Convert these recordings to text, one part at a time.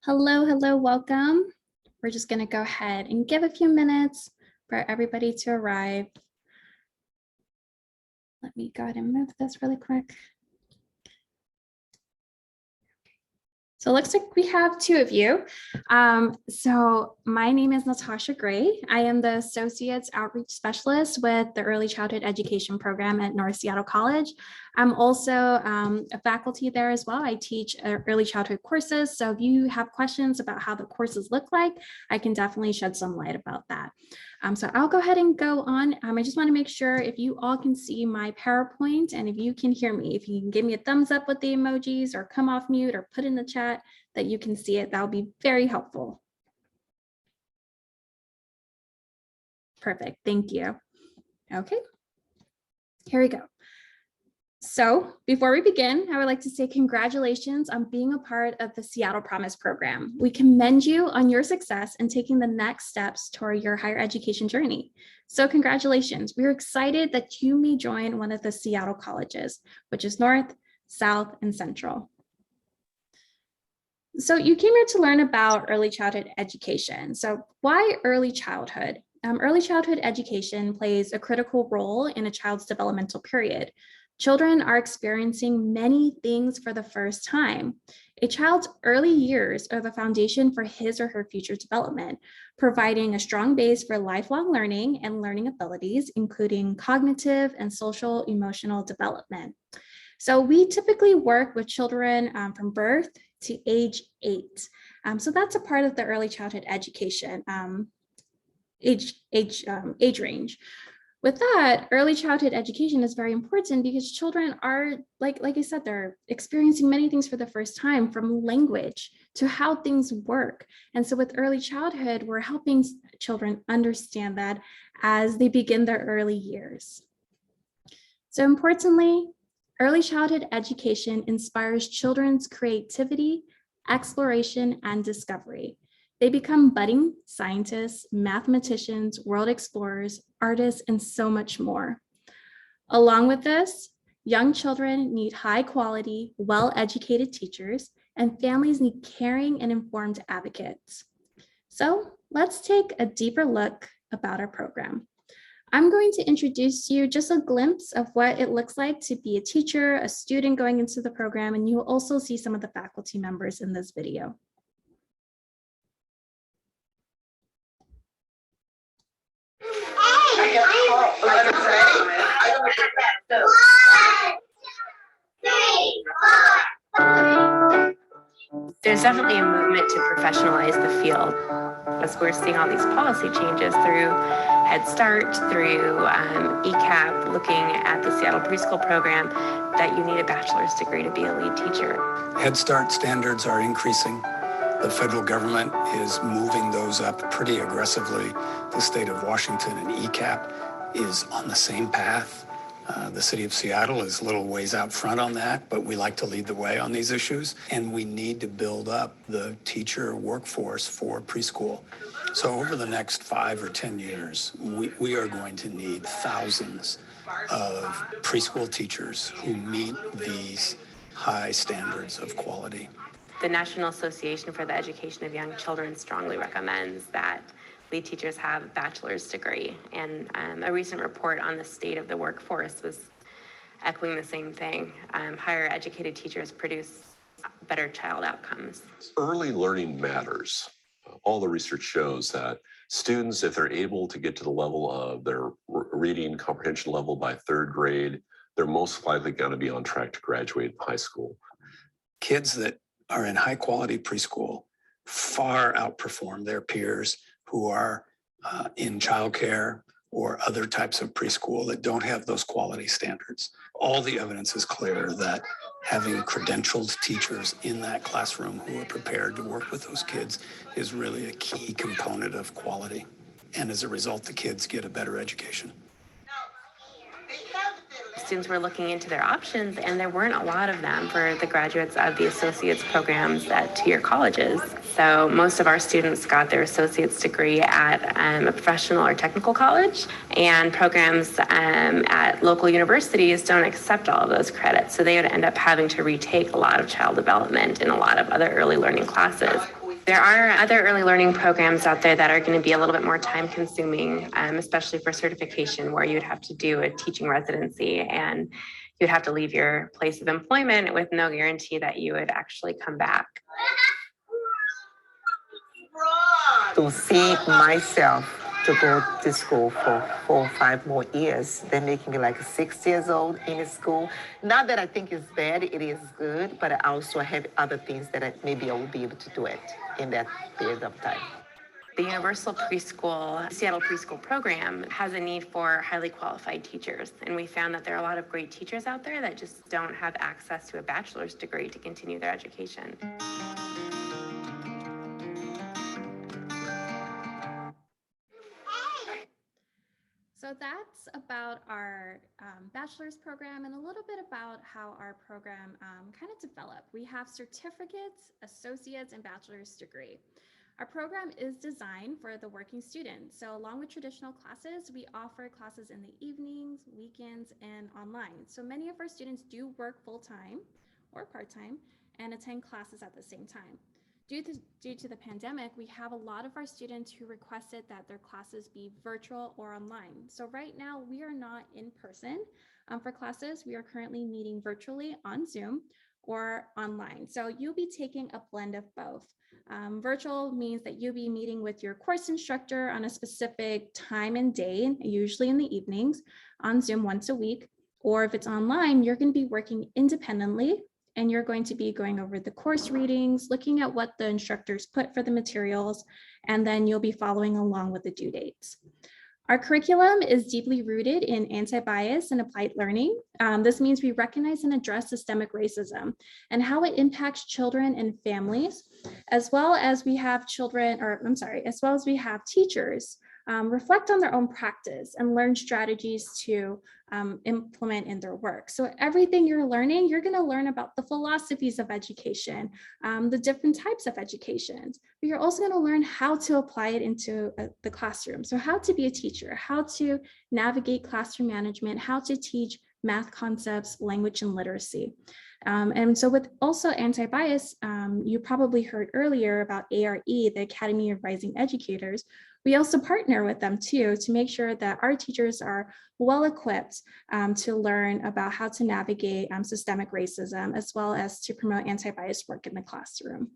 Hello, welcome. We're just going to go ahead and give a few minutes for everybody to arrive. Let me go ahead and move this really quick. So it looks like we have two of you. So my name is Natasha Gray. I am the Associates Outreach Specialist with the Early Childhood Education Program at North Seattle College. I'm also a faculty there as well. I teach early childhood courses. So if you have questions about how the courses look like, I can definitely shed some light about that. So I'll go ahead and go on. I just want to make sure if you all can see my PowerPoint and if you can hear me, if you can give me a thumbs up with the emojis or come off mute or put in the chat that you can see it, that will be very helpful. Perfect, thank you. Okay, here we go. So before we begin, I would like to say congratulations on being a part of the Seattle Promise program. We commend you on your success in taking the next steps toward your higher education journey. So congratulations. We're excited that you may join one of the Seattle colleges, which is North, South, and Central. So you came here to learn about early childhood education. So why early childhood? Early childhood education plays a critical role in a child's developmental period. Children are experiencing many things for the first time. A child's early years are the foundation for his or her future development, providing a strong base for lifelong learning and learning abilities, including cognitive and social emotional development. So we typically work with children from birth to age 8. So that's a part of the early childhood education age range. With that, early childhood education is very important because children are, like I said, they're experiencing many things for the first time, from language to how things work. And so with early childhood, we're helping children understand that as they begin their early years. So importantly, early childhood education inspires children's creativity, exploration, and discovery. They become budding scientists, mathematicians, world explorers, artists, and so much more. Along with this, young children need high quality, well-educated teachers, and families need caring and informed advocates. So let's take a deeper look about our program. I'm going to introduce you just a glimpse of what it looks like to be a teacher, a student going into the program, and you will also see some of the faculty members in this video. There's definitely a movement to professionalize the field, as we're seeing all these policy changes through Head Start, through ECAP, looking at the Seattle preschool program, that you need a bachelor's degree to be a lead teacher. Head Start standards are increasing. The federal government is moving those up pretty aggressively. The state of Washington and ECAP is on the same path. The city of Seattle is a little ways out front on that, but we like to lead the way on these issues. And we need to build up the teacher workforce for preschool. So over the next 5 or 10 years, we are going to need thousands of preschool teachers who meet these high standards of quality. The National Association for the Education of Young Children strongly recommends that lead teachers have a bachelor's degree. And a recent report on the state of the workforce was echoing the same thing. Higher educated teachers produce better child outcomes. Early learning matters. All the research shows that students, if they're able to get to the level of their reading comprehension level by 3rd grade, they're most likely going to be on track to graduate high school. Kids that are in high quality preschool far outperform their peers who are in childcare or other types of preschool that don't have those quality standards. All the evidence is clear that having credentialed teachers in that classroom who are prepared to work with those kids is really a key component of quality. And as a result, the kids get a better education. Students were looking into their options, and there weren't a lot of them for the graduates of the associate's programs at two-year colleges. So most of our students got their associate's degree at a professional or technical college, and programs at local universities don't accept all of those credits. So they would end up having to retake a lot of child development and a lot of other early learning classes. There are other early learning programs out there that are going to be a little bit more time consuming, especially for certification, where you'd have to do a teaching residency and you'd have to leave your place of employment with no guarantee that you would actually come back. To see myself to go to school for 4 or 5 more years, then making me like 6 years old in school. Not that I think it's bad, it is good, but I also have other things that maybe I will be able to do it in that period of time. The Universal Preschool, Seattle Preschool program has a need for highly qualified teachers. And we found that there are a lot of great teachers out there that just don't have access to a bachelor's degree to continue their education. So that's about our bachelor's program and a little bit about how our program kind of developed. We have certificates, associates, and bachelor's degree. Our program is designed for the working student. So along with traditional classes, we offer classes in the evenings, weekends, and online. So many of our students do work full-time or part-time and attend classes at the same time. Due to the pandemic, we have a lot of our students who requested that their classes be virtual or online. So right now we are not in person for classes. We are currently meeting virtually on Zoom or online. So you'll be taking a blend of both. Virtual means that you'll be meeting with your course instructor on a specific time and day, usually in the evenings, on Zoom once a week. Or if it's online, you're going to be working independently and you're going to be going over the course readings, looking at what the instructors put for the materials, and then you'll be following along with the due dates. Our curriculum is deeply rooted in anti-bias and applied learning. This means we recognize and address systemic racism and how it impacts children and families, as well as we have teachers reflect on their own practice and learn strategies to implement in their work. So everything you're learning, you're going to learn about the philosophies of education, the different types of education, but you're also going to learn how to apply it into the classroom. So how to be a teacher, how to navigate classroom management, how to teach math concepts, language, and literacy. And so with also anti-bias, you probably heard earlier about ARE, the Academy of Rising Educators. We also partner with them too to make sure that our teachers are well equipped to learn about how to navigate systemic racism, as well as to promote anti-bias work in the classroom.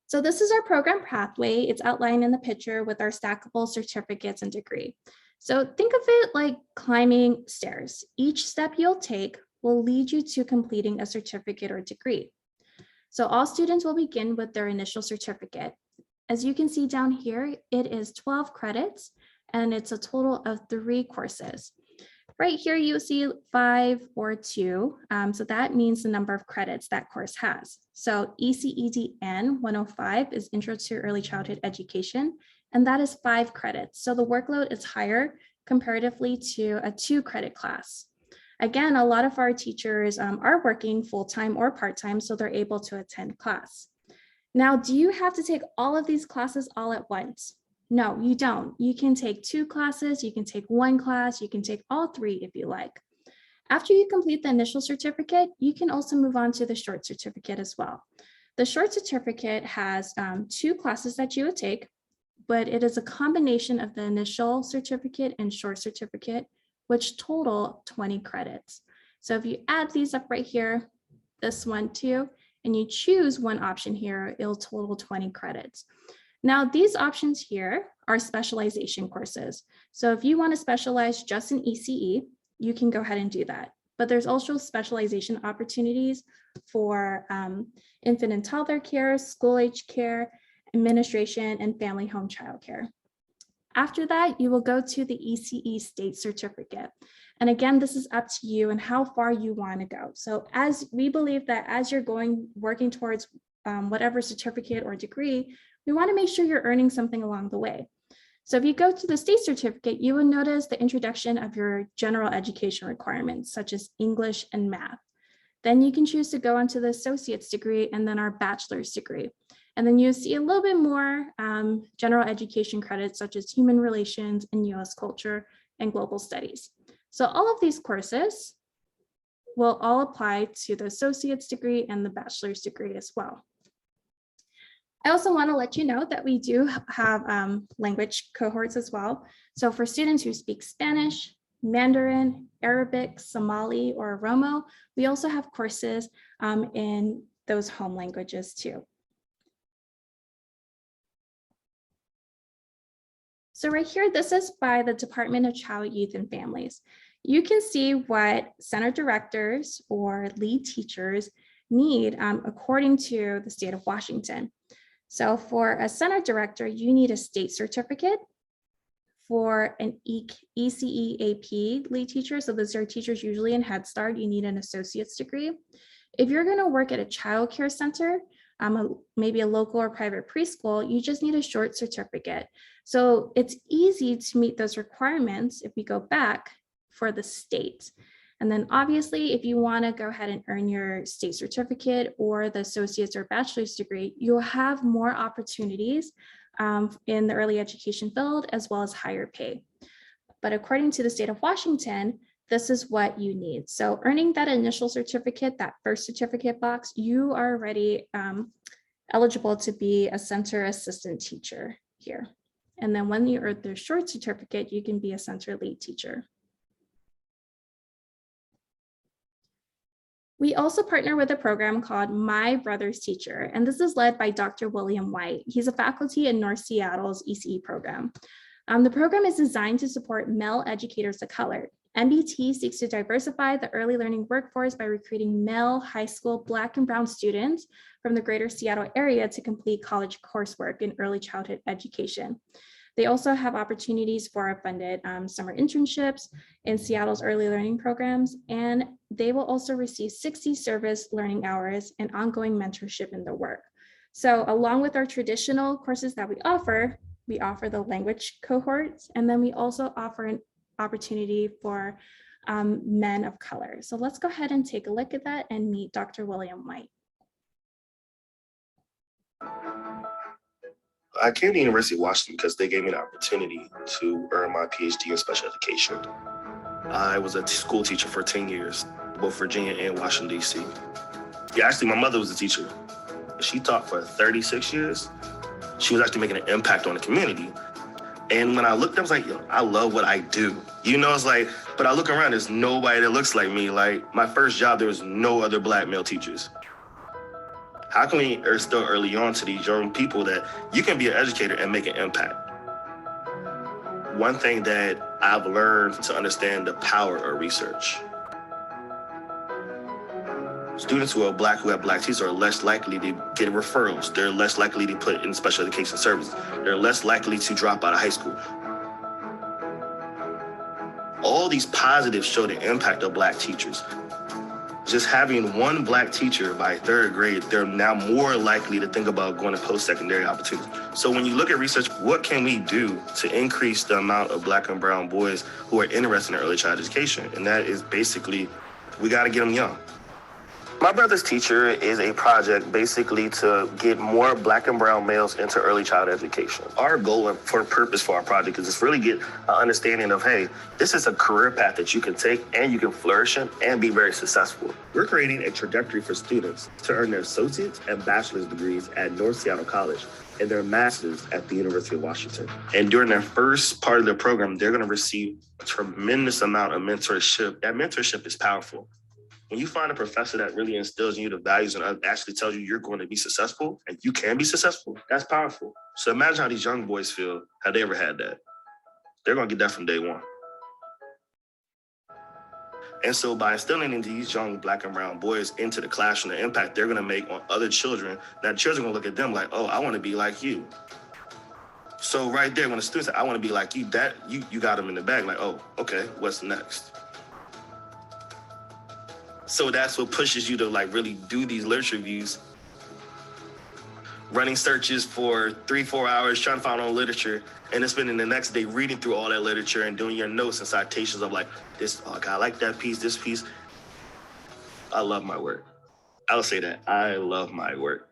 So this is our program pathway. It's outlined in the picture with our stackable certificates and degree. So think of it like climbing stairs. Each step you'll take will lead you to completing a certificate or degree. So all students will begin with their initial certificate. As you can see down here, it is 12 credits and it's a total of 3 courses. Right here, you see 5 or 2. So that means the number of credits that course has. So ECEDN 105 is Intro to Early Childhood Education, and that is 5 credits. So the workload is higher comparatively to a 2-credit class. Again, a lot of our teachers are working full-time or part-time, so they're able to attend class. Now, do you have to take all of these classes all at once? No, you don't. You can take 2 classes, you can take 1 class, you can take all 3 if you like. After you complete the initial certificate, you can also move on to the short certificate as well. The short certificate has 2 classes that you would take, but it is a combination of the initial certificate and short certificate, which total 20 credits. So if you add these up right here, this one too, and you choose one option here, it'll total 20 credits. Now, these options here are specialization courses. So if you want to specialize just in ECE, you can go ahead and do that. But there's also specialization opportunities for infant and toddler care, school-age care, administration, and family home child care. After that, you will go to the Ece State Certificate. And again, this is up to you and how far you want to go. So as we believe that as you're working towards whatever certificate or degree, we want to make sure you're earning something along the way. So if you go to the state certificate, you will notice the introduction of your general education requirements, such as English and math. Then you can choose to go on to the associate's degree and then our bachelor's degree. And then you see a little bit more general education credits, such as human relations and US culture and global studies. So all of these courses will all apply to the associate's degree and the bachelor's degree as well. I also want to let you know that we do have language cohorts as well. So for students who speak Spanish, Mandarin, Arabic, Somali, or Oromo, we also have courses in those home languages too. So right here, this is by the Department of Child, Youth, and Families. You can see what center directors or lead teachers need according to the state of Washington. So for a center director, you need a state certificate. For an ECEAP lead teacher, so those are teachers usually in Head Start, you need an associate's degree. If you're going to work at a child care center, maybe a local or private preschool, you just need a short certificate. So it's easy to meet those requirements if we go back for the state. And then obviously, if you want to go ahead and earn your state certificate or the associate's or bachelor's degree, you'll have more opportunities in the early education field, as well as higher pay. But according to the state of Washington, this is what you need. So earning that initial certificate, that first certificate box, you are already eligible to be a center assistant teacher here. And then when you earn the short certificate, you can be a center lead teacher. We also partner with a program called My Brother's Teacher, and this is led by Dr. William White. He's a faculty in North Seattle's ECE program. The program is designed to support male educators of color. MBT seeks to diversify the early learning workforce by recruiting male high school Black and Brown students from the greater Seattle area to complete college coursework in early childhood education. They also have opportunities for funded summer internships in Seattle's early learning programs, and they will also receive 60 service learning hours and ongoing mentorship in their work. So along with our traditional courses that we offer the language cohorts, and then we also offer an opportunity for men of color. So let's go ahead and take a look at that and meet Dr. William White. I came to the University of Washington because they gave me an opportunity to earn my PhD in special education. I was a school teacher for 10 years, both Virginia and Washington, D.C. Yeah, actually, my mother was a teacher. She taught for 36 years. She was actually making an impact on the community. And when I looked, I was like, yo, I love what I do. You know, it's like, but I look around, there's nobody that looks like me. Like, my first job, there was no other Black male teachers. How can we instill early on to these young people that you can be an educator and make an impact? One thing that I've learned to understand the power of research. Students who are Black, who have Black teachers are less likely to get referrals. They're less likely to put in special education services. They're less likely to drop out of high school. All these positives show the impact of Black teachers. Just having one Black teacher by third grade, they're now more likely to think about going to post-secondary opportunities. So when you look at research, what can we do to increase the amount of Black and brown boys who are interested in early childhood education? And that is basically, we gotta get them young. My Brother's Teacher is a project basically to get more Black and brown males into early childhood education. Our goal and for purpose for our project is just really get an understanding of, hey, this is a career path that you can take and you can flourish in and be very successful. We're creating a trajectory for students to earn their associate's and bachelor's degrees at North Seattle College and their master's at the University of Washington. And during their first part of their program, they're gonna receive a tremendous amount of mentorship. That mentorship is powerful. When you find a professor that really instills in you the values and actually tells you you're going to be successful and you can be successful, that's powerful. So imagine how these young boys feel. Have they ever had that? They're going to get that from day one. And so by instilling into these young Black and brown boys into the classroom, the impact they're going to make on other children, now children are going to look at them like, oh, I want to be like you. So right there, when the students say, I want to be like you, that you got them in the bag like, oh, okay, what's next? So that's what pushes you to like really do these literature reviews, running searches for 3-4 hours, trying to find all literature, and then spending the next day reading through all that literature and doing your notes and citations of like, this, oh, I like that piece, this piece. I love my work. I'll say that. I love my work.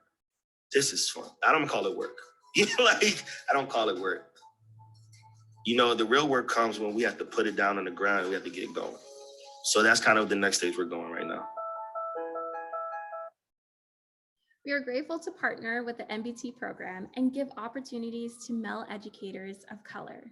This is fun. I don't call it work. I don't call it work. You know, the real work comes when we have to put it down on the ground and we have to get it going. So that's kind of the next stage we're going right now. We are grateful to partner with the MBT program and give opportunities to male educators of color.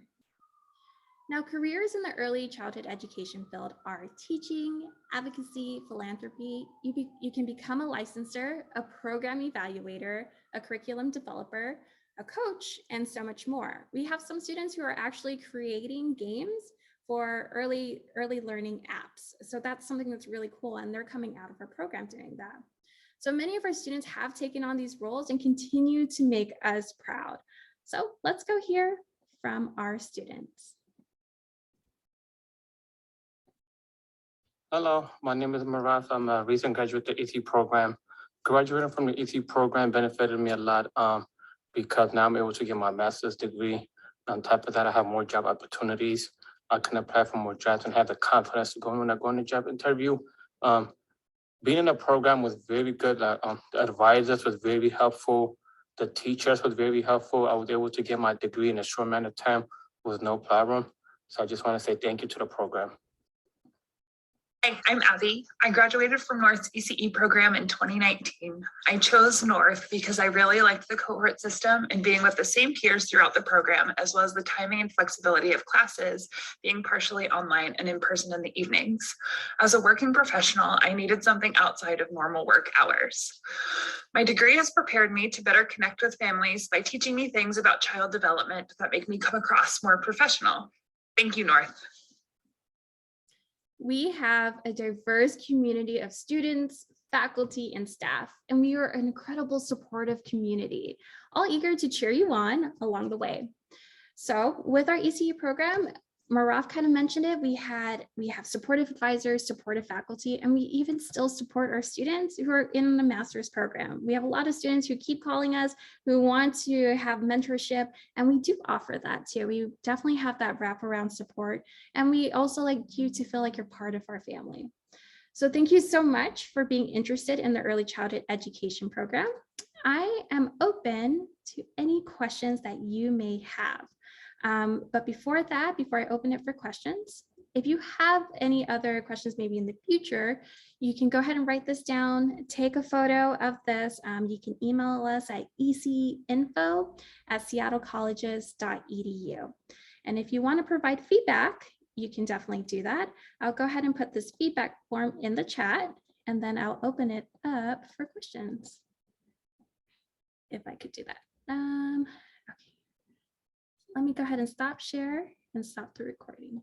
Now, careers in the early childhood education field are teaching, advocacy, philanthropy. You can become a licensor, a program evaluator, a curriculum developer, a coach, and so much more. We have some students who are actually creating games for early learning apps. So that's something that's really cool, and they're coming out of our program doing that. So many of our students have taken on these roles and continue to make us proud. So let's go hear from our students. Hello, my name is Marath. I'm a recent graduate of the Ece program. Graduating from the Ece program benefited me a lot because now I'm able to get my master's degree. On top of that, I have more job opportunities. I can apply for more jobs and have the confidence to go when I go on a job interview. Being in the program was very good. The advisors was very helpful. The teachers was very helpful. I was able to get my degree in a short amount of time with no problem. So I just want to say thank you to the program. Hi, I'm Abby. I graduated from North's ECE program in 2019. I chose North because I really liked the cohort system and being with the same peers throughout the program, as well as the timing and flexibility of classes, being partially online and in person in the evenings. As a working professional, I needed something outside of normal work hours. My degree has prepared me to better connect with families by teaching me things about child development that make me come across more professional. Thank you, North. We have a diverse community of students, faculty, and staff, and we are an incredible supportive community, all eager to cheer you on along the way. So with our ECE program, Maraf kind of mentioned it, we have supportive advisors, supportive faculty, and we even still support our students who are in the master's program. We have a lot of students who keep calling us, who want to have mentorship, and we do offer that too. We definitely have that wraparound support, and we also like you to feel like you're part of our family. So thank you so much for being interested in the early childhood education program. I am open to any questions that you may have. But before I open it for questions, if you have any other questions, maybe in the future, you can go ahead and write this down, take a photo of this. You can email us at eceinfo@seattlecolleges.edu. And if you want to provide feedback, you can definitely do that. I'll go ahead and put this feedback form in the chat, and then I'll open it up for questions. If I could do that. Okay. Let me go ahead and stop share and stop the recording.